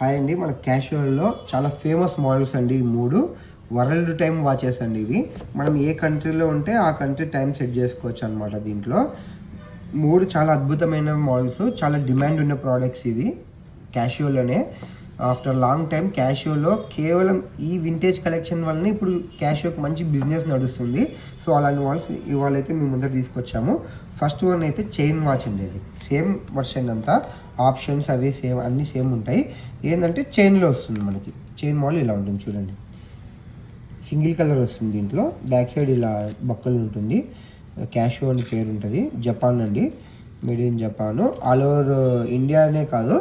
Hi అండి, మన క్యాషువల్లో చాలా ఫేమస్ మోడల్స్ అండి ఈ మూడు. వరల్డ్ టైం వాచెస్ అండి ఇవి. మనం ఏ కంట్రీలో ఉంటే ఆ కంట్రీ టైం సెట్ చేసుకోవచ్చు అనమాట. దీంట్లో మూడు చాలా అద్భుతమైన మోడల్స్, చాలా డిమాండ్ ఉన్న ప్రోడక్ట్స్ ఇవి క్యాషువల్లోనే. ఆఫ్టర్ లాంగ్ టైం క్యాషువల్లో కేవలం ఈ వింటేజ్ కలెక్షన్ వల్ల ఇప్పుడు క్యాషువల్కి మంచి బిజినెస్ నడుస్తుంది. సో అలాంటి మోడల్స్ ఇవాళ అయితే మేము ముందర తీసుకొచ్చాము. ఫస్ట్ వన్ అయితే చైన్ వాచ్ అండి. ఇది సేమ్ వర్షన్ అంతా, ఆప్షన్స్ అవి సేమ్, అన్నీ సేమ్ ఉంటాయి. ఏంటంటే చైన్లో వస్తుంది మనకి. చైన్ మోడల్ ఇలా ఉంటుంది చూడండి, సింగిల్ కలర్ వస్తుంది. దీంట్లో బ్యాక్ సైడ్ ఇలా బక్కలు ఉంటుంది. క్యాషువల్ అని పేరు ఉంటుంది. జపాన్ అండి, made in Japan. All over ఇండియానే కాదు,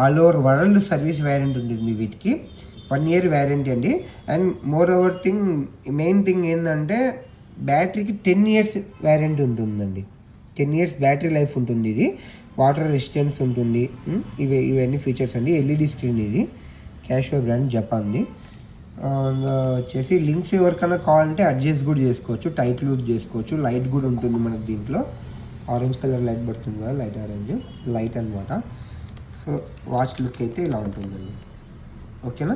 all over world service warranty ఉంటుంది వీటికి. 1 year వ్యారెంటీ అండి. And more over thing, main thing ఏంటంటే బ్యాటరీకి 10 years వ్యారెంటీ ఉంటుందండి. 10 years బ్యాటరీ లైఫ్ ఉంటుంది. ఇది వాటర్ రెసిస్టెన్స్ ఉంటుంది. ఇవన్నీ ఫీచర్స్ అండి. ఎల్ఈడి స్క్రీన్ ఇది. క్యాషువల్ బ్రాండ్, జపాన్ది. వచ్చేసి లింక్స్ ఎవరికైనా కావాలంటే అడ్జస్ట్ కూడా చేసుకోవచ్చు, టైట్ లూజ్ చేసుకోవచ్చు. లైట్ కూడా ఉంటుంది మనకు దీంట్లో. ఆరెంజ్ కలర్ లైట్ పడుతుంది కదా, లైట్ ఆరెంజ్ లైట్ అనమాట. సో వాచ్ లుక్ అయితే ఇలా ఉంటుందండి. ఓకేనా,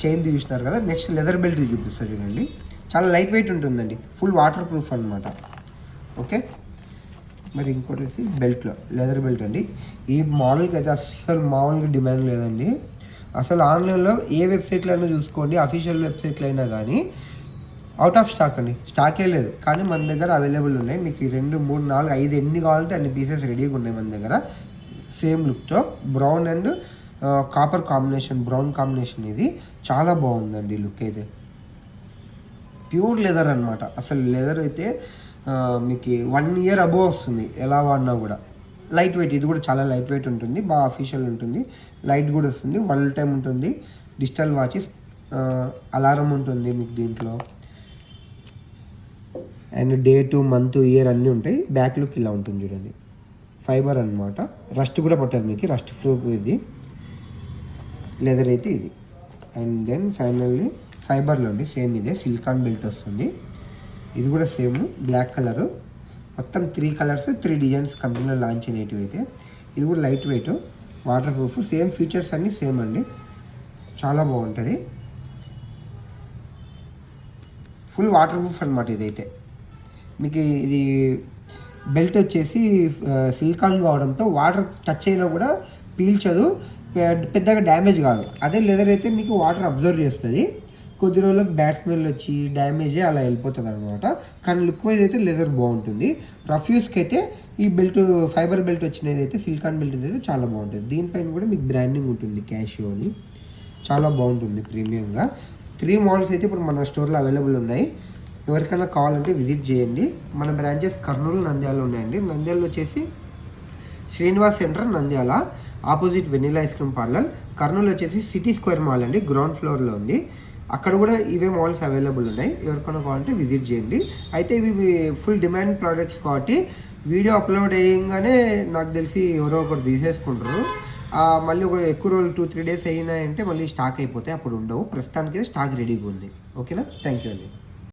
చైన్ చూసినారు కదా. నెక్స్ట్ లెదర్ బెల్ట్ చూపిస్తారు చూడండి. చాలా లైట్ వెయిట్ ఉంటుందండి, ఫుల్ వాటర్ ప్రూఫ్ అనమాట. ఓకే, మరి ఇంకోటి వచ్చి బెల్ట్లో లెదర్ బెల్ట్ అండి. ఈ మోడల్కి అయితే అస్సలు మామూలుగా డిమాండ్ లేదండి. అసలు ఆన్లైన్లో ఏ వెబ్సైట్లో అయినా చూసుకోండి, అఫీషియల్ వెబ్సైట్లో అయినా కానీ అవుట్ ఆఫ్ స్టాక్ అండి, స్టాకే లేదు. కానీ మన దగ్గర అవైలబుల్ ఉన్నాయి. మీకు 2, 3, 4, 5 ఎన్ని కావాలంటే అన్ని పీసెస్ రెడీగా ఉన్నాయి మన దగ్గర. సేమ్ లుక్తో brown and copper combination, brown combination. ఇది చాలా బాగుందండి లుక్ అయితే. ప్యూర్ లెదర్ అనమాట. అసలు లెదర్ అయితే మీకు 1 year అబోవ్ వస్తుంది ఎలా వాడినా కూడా. లైట్ వెయిట్, ఇది కూడా చాలా లైట్ వెయిట్ ఉంటుంది, బాగా అఫీషియల్ ఉంటుంది. లైట్ కూడా వస్తుంది, వరల్డ్ టైం ఉంటుంది. డిజిటల్ వాచెస్, అలారం ఉంటుంది మీకు దీంట్లో. అండ్ డేటు, మంత్, ఇయర్ అన్నీ ఉంటాయి. బ్యాక్ లుక్ ఇలా ఉంటుంది చూడండి. ఫైబర్ అనమాట, రస్ట్ కూడా పట్టదు మీకు, రస్ట్ ప్రూఫ్ ఇది. లెదర్ అయితే ఇది. అండ్ దెన్ ఫైనల్లీ ఫైబర్లో అండి, సేమ్ ఇదే సిలికాన్ బెల్ట్ వస్తుంది. ఇది కూడా సేమ్ బ్లాక్ కలరు. మొత్తం 3 colours, 3 డిజైన్స్ కంపెనీలో లాంచ్ అయినవి అయితే. ఇది కూడా light weight, water proof, same features అన్నీ సేమ్ అండి. చాలా బాగుంటుంది, ఫుల్ వాటర్ ప్రూఫ్ అనమాట ఇదైతే. మీకు ఇది బెల్ట్ వచ్చేసి సిలికాన్ కావడంతో వాటర్ టచ్ అయినా కూడా పీల్చదు, పెద్దగా డ్యామేజ్ కాదు. అదే లెదర్ అయితే మీకు వాటర్ అబ్జర్వ్ చేస్తుంది. కొద్ది రోజులకు బ్యాడ్ స్మెల్ వచ్చి డ్యామేజే అలా వెళ్ళిపోతుంది అనమాట. కానీ లుక్ వైజ్ అయితే లెదర్ బాగుంటుంది. రఫ్ యూస్కి అయితే ఈ బెల్ట్, ఫైబర్ బెల్ట్ వచ్చినది అయితే, సిలికాన్ బెల్ట్ అయితే చాలా బాగుంటుంది. దీనిపైన కూడా మీకు బ్రాండింగ్ ఉంటుంది క్యాషియోని, చాలా బాగుంటుంది ప్రీమియంగా. 3 మోడల్స్ అయితే ఇప్పుడు మన స్టోర్లో అవైలబుల్ ఉన్నాయి. ఎవరికైనా కావాలంటే విజిట్ చేయండి. మన బ్రాంచెస్ కర్నూలు, నంద్యాల ఉన్నాయండి. నంద్యాలలో వచ్చేసి Srinivas centre Nandyal, opposite vanilla ice cream parlour. Kurnool వచ్చేసి సిటీ స్క్వేర్ మాల్ అండి, గ్రౌండ్ ఫ్లోర్లో ఉంది. అక్కడ కూడా ఇవే మోడల్స్ అవైలబుల్ ఉన్నాయి. ఎవరికైనా కావాలంటే విజిట్ చేయండి. అయితే ఇవి ఫుల్ డిమాండ్ ప్రోడక్ట్స్ కాబట్టి వీడియో అప్లోడ్ అయ్యంగానే నాకు తెలిసి ఎవరో ఒకరు తీసేసుకుంటారు. మళ్ళీ ఒక ఎక్కువ రోజులు 2-3 days అయినాయంటే మళ్ళీ స్టాక్ అయిపోతాయి, అప్పుడు ఉండవు. ప్రస్తుతానికి స్టాక్ రెడీగా ఉంది. ఓకేనా, థ్యాంక్ యూ అండి.